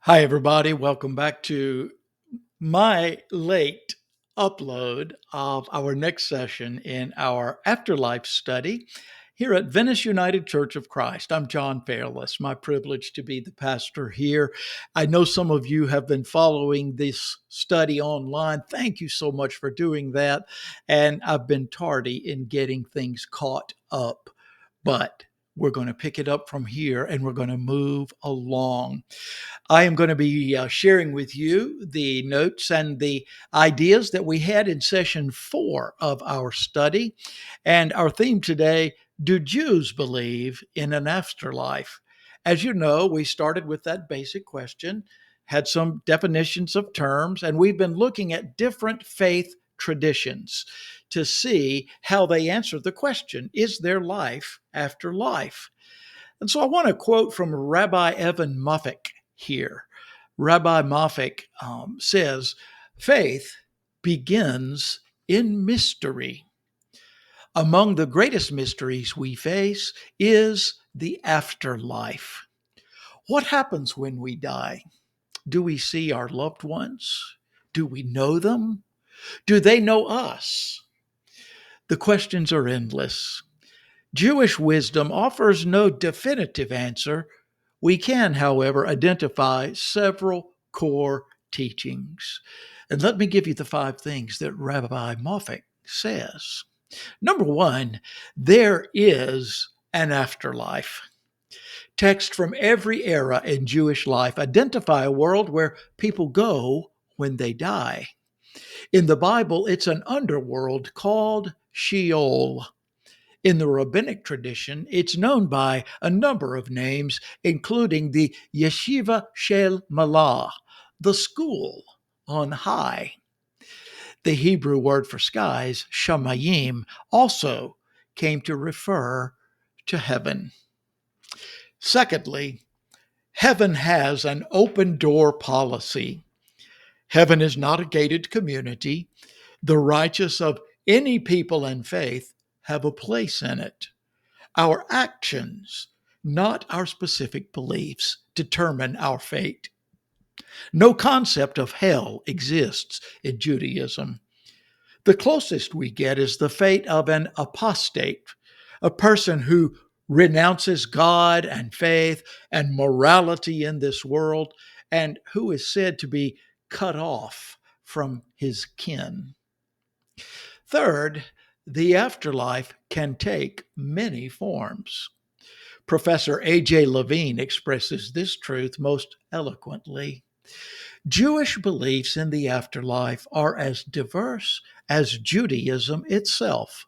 Hi, everybody. Welcome back to my late upload of our next session in our afterlife study here at Venice United Church of Christ. I'm John Fairless. My privilege to be the pastor here. I know some of you have been following this study online. Thank you so much for doing that. And I've been tardy in getting things caught up, but we're going to pick it up from here and we're going to move along. I am going to be sharing with you the notes and the ideas that we had in session 4 of our study. And our theme today: do Jews believe in an afterlife? As you know, we started with that basic question, had some definitions of terms, and we've been looking at different faith traditions to see how they answer the question: is there life after life? And so I want to quote from Rabbi Evan Muffick here. Rabbi Moffick says, faith begins in mystery. Among the greatest mysteries we face is the afterlife. What happens when we die? Do we see our loved ones? Do we know them? Do they know us? The questions are endless. Jewish wisdom offers no definitive answer. We can, however, identify several core teachings. And let me give you the 5 things that Rabbi Moffick says. Number 1, there is an afterlife. Texts from every era in Jewish life identify a world where people go when they die. In the Bible, it's an underworld called Sheol. In the rabbinic tradition, it's known by a number of names, including the Yeshiva Shel Malah, the school on high. The Hebrew word for skies, shamayim, also came to refer to heaven. Secondly, heaven has an open door policy. Heaven is not a gated community. The righteous of any people and faith have a place in it. Our actions, not our specific beliefs, determine our fate. No concept of hell exists in Judaism. The closest we get is the fate of an apostate, a person who renounces God and faith and morality in this world, and who is said to be cut off from his kin. Third, the afterlife can take many forms. Professor A.J. Levine expresses this truth most eloquently. Jewish beliefs in the afterlife are as diverse as Judaism itself.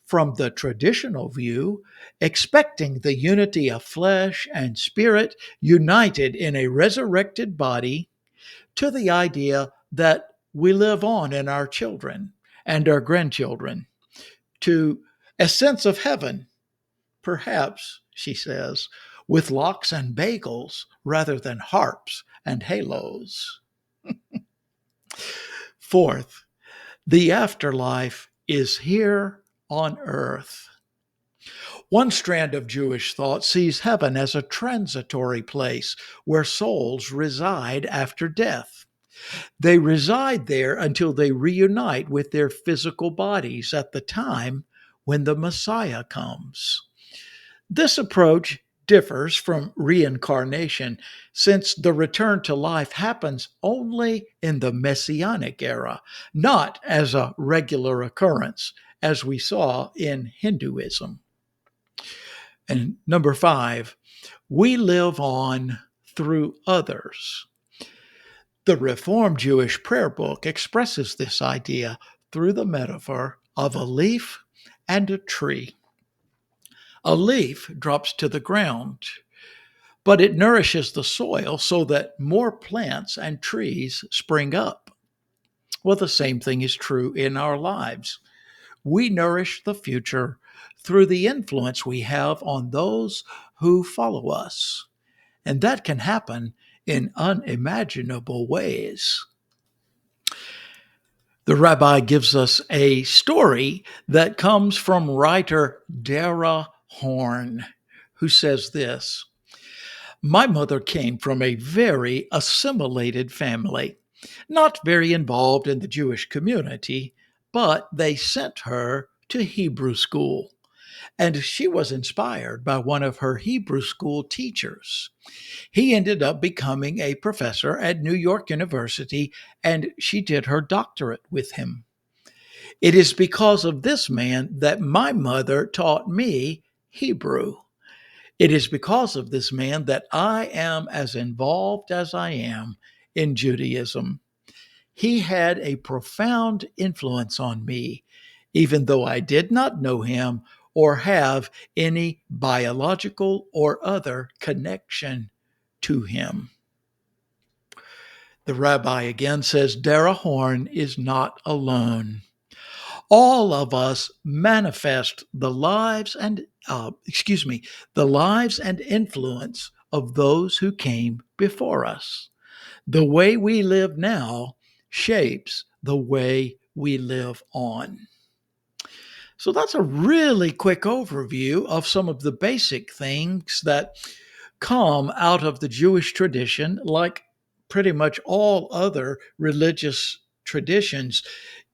From the traditional view, expecting the unity of flesh and spirit united in a resurrected body, to the idea that we live on in our children and our grandchildren, to a sense of heaven, perhaps, she says, with lox and bagels rather than harps and halos. Fourth, the afterlife is here on earth. One strand of Jewish thought sees heaven as a transitory place where souls reside after death. They reside there until they reunite with their physical bodies at the time when the Messiah comes. This approach differs from reincarnation, since the return to life happens only in the Messianic era, not as a regular occurrence, as we saw in Hinduism. And number 5, we live on through others. The Reformed Jewish prayer book expresses this idea through the metaphor of a leaf and a tree. A leaf drops to the ground, but it nourishes the soil so that more plants and trees spring up. Well, the same thing is true in our lives. We nourish the future through the influence we have on those who follow us. And that can happen in unimaginable ways. The rabbi gives us a story that comes from writer Dara Horn, who says this: My mother came from a very assimilated family, not very involved in the Jewish community, but they sent her to Hebrew school. And she was inspired by one of her Hebrew school teachers. He ended up becoming a professor at New York University, and she did her doctorate with him. It is because of this man that my mother taught me Hebrew. It is because of this man that I am as involved as I am in Judaism. He had a profound influence on me, even though I did not know him or have any biological or other connection to him. The rabbi again says Dara Horn is not alone. All of us manifest the lives and influence of those who came before us. The way we live now shapes the way we live on. So that's a really quick overview of some of the basic things that come out of the Jewish tradition, like pretty much all other religious traditions.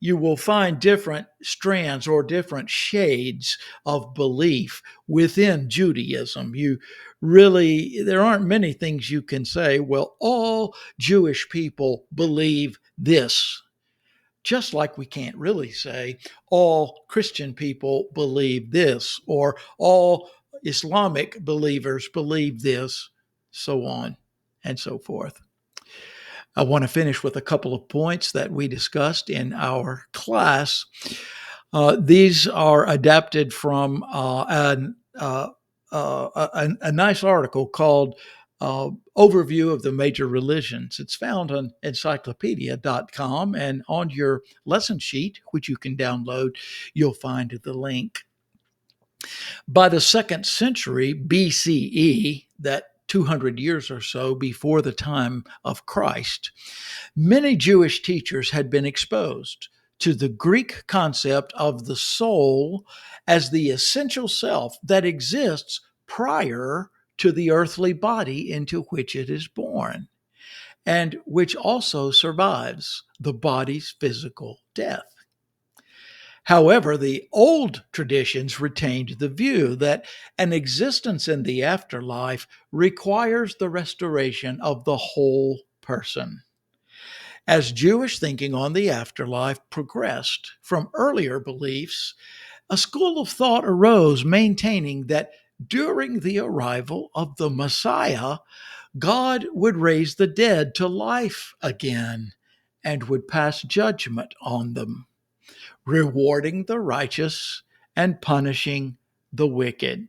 You will find different strands or different shades of belief within Judaism. There aren't many things you can say, well, all Jewish people believe this. Just like we can't really say all Christian people believe this or all Islamic believers believe this, so on and so forth. I want to finish with a couple of points that we discussed in our class. These are adapted from a nice article called Overview of the Major Religions. It's found on encyclopedia.com, and on your lesson sheet, which you can download, you'll find the link. By the second century BCE, that 200 years or so before the time of Christ, many Jewish teachers had been exposed to the Greek concept of the soul as the essential self that exists prior to the earthly body into which it is born, and which also survives the body's physical death. However, the old traditions retained the view that an existence in the afterlife requires the restoration of the whole person. As Jewish thinking on the afterlife progressed from earlier beliefs, a school of thought arose maintaining that during the arrival of the Messiah, God would raise the dead to life again and would pass judgment on them, rewarding the righteous and punishing the wicked.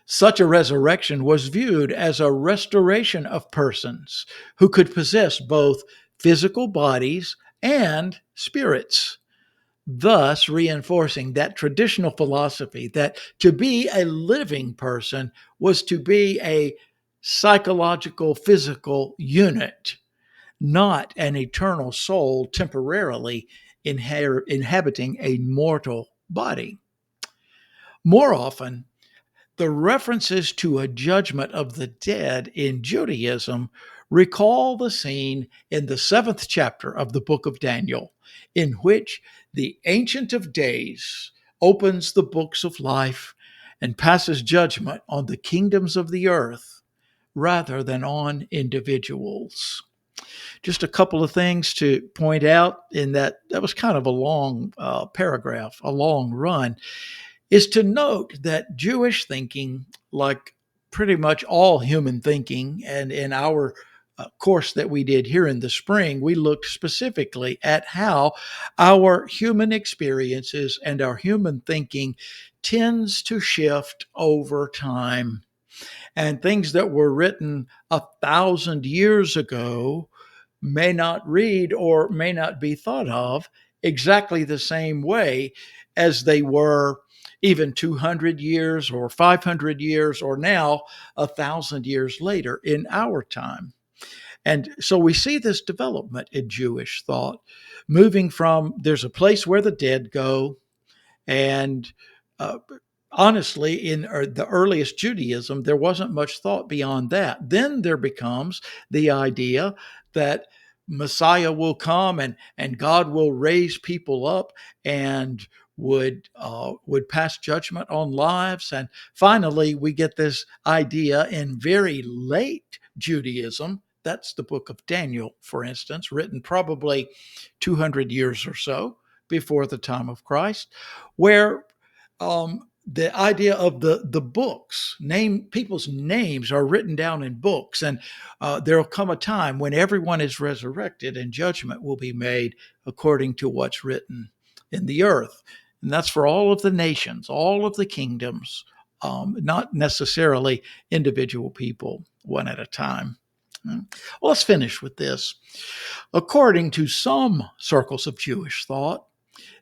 Such a resurrection was viewed as a restoration of persons who could possess both physical bodies and spirits, thus reinforcing that traditional philosophy that to be a living person was to be a psychological, physical unit, not an eternal soul temporarily inhabiting a mortal body. More often, the references to a judgment of the dead in Judaism recall the scene in the seventh chapter of the book of Daniel, in which the Ancient of Days opens the books of life and passes judgment on the kingdoms of the earth rather than on individuals. Just a couple of things to point out in that was kind of a long paragraph, a long run, is to note that Jewish thinking, like pretty much all human thinking, and in our course that we did here in the spring, we looked specifically at how our human experiences and our human thinking tends to shift over time. And things that were written 1,000 years ago may not read or may not be thought of exactly the same way as they were even 200 years or 500 years or now 1,000 years later in our time. And so we see this development in Jewish thought, moving from there's a place where the dead go, and honestly, in the earliest Judaism, there wasn't much thought beyond that. Then there becomes the idea that Messiah will come and God will raise people up and would pass judgment on lives. And finally, we get this idea in very late Judaism. That's the book of Daniel, for instance, written probably 200 years or so before the time of Christ, where the idea of the books, name people's names are written down in books, and there'll come a time when everyone is resurrected and judgment will be made according to what's written in the earth. And that's for all of the nations, all of the kingdoms, not necessarily individual people, one at a time. Well, let's finish with this. According to some circles of Jewish thought,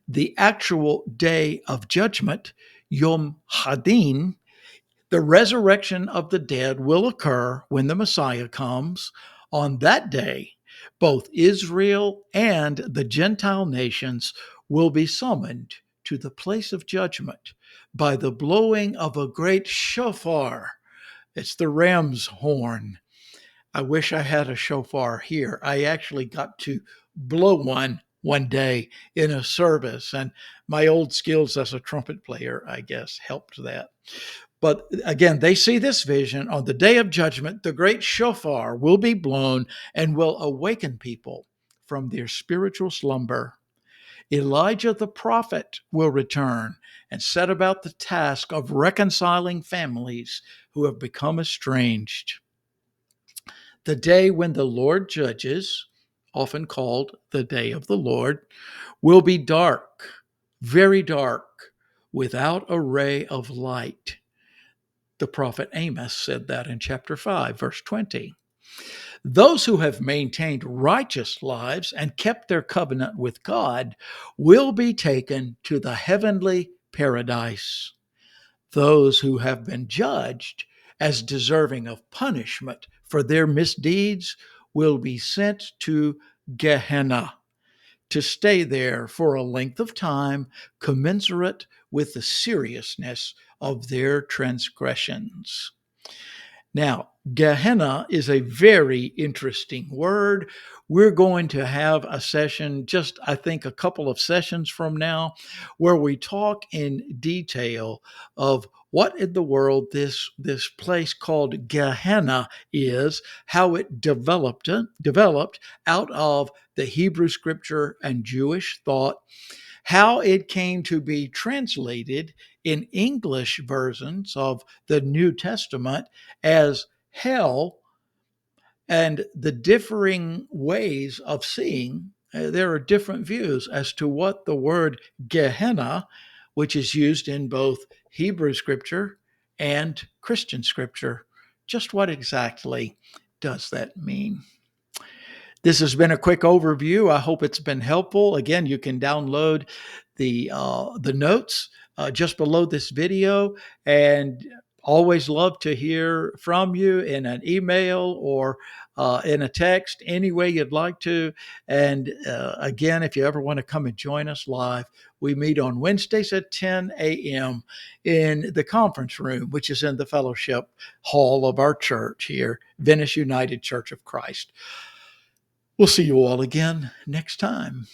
the actual day of judgment, Yom Hadin, the resurrection of the dead, will occur when the Messiah comes. On that day, both Israel and the Gentile nations will be summoned to the place of judgment by the blowing of a great shofar. It's the ram's horn. I wish I had a shofar here. I actually got to blow one day in a service, and my old skills as a trumpet player, I guess, helped that. But again, they see this vision on the day of judgment. The great shofar will be blown and will awaken people from their spiritual slumber. Elijah the prophet will return and set about the task of reconciling families who have become estranged. The day when the Lord judges, often called the day of the Lord, will be dark, very dark, without a ray of light. The prophet Amos said that in chapter 5, verse 20. Those who have maintained righteous lives and kept their covenant with God will be taken to the heavenly paradise. Those who have been judged as deserving of punishment for their misdeeds will be sent to Gehenna to stay there for a length of time commensurate with the seriousness of their transgressions. Now, Gehenna is a very interesting word. We're going to have a session, just I think a couple of sessions from now, where we talk in detail of what in the world this place called Gehenna is, how it developed out of the Hebrew scripture and Jewish thought, how it came to be translated in English versions of the New Testament as hell, and the differing ways of seeing. There are different views as to what the word Gehenna, which is used in both Hebrew scripture and Christian scripture, just what exactly does that mean? This has been a quick overview. I hope it's been helpful. Again, you can download the notes just below this video, and always love to hear from you in an email or in a text, any way you'd like to. And again, if you ever want to come and join us live, we meet on Wednesdays at 10 a.m. in the conference room, which is in the fellowship hall of our church here, Venice United Church of Christ. We'll see you all again next time.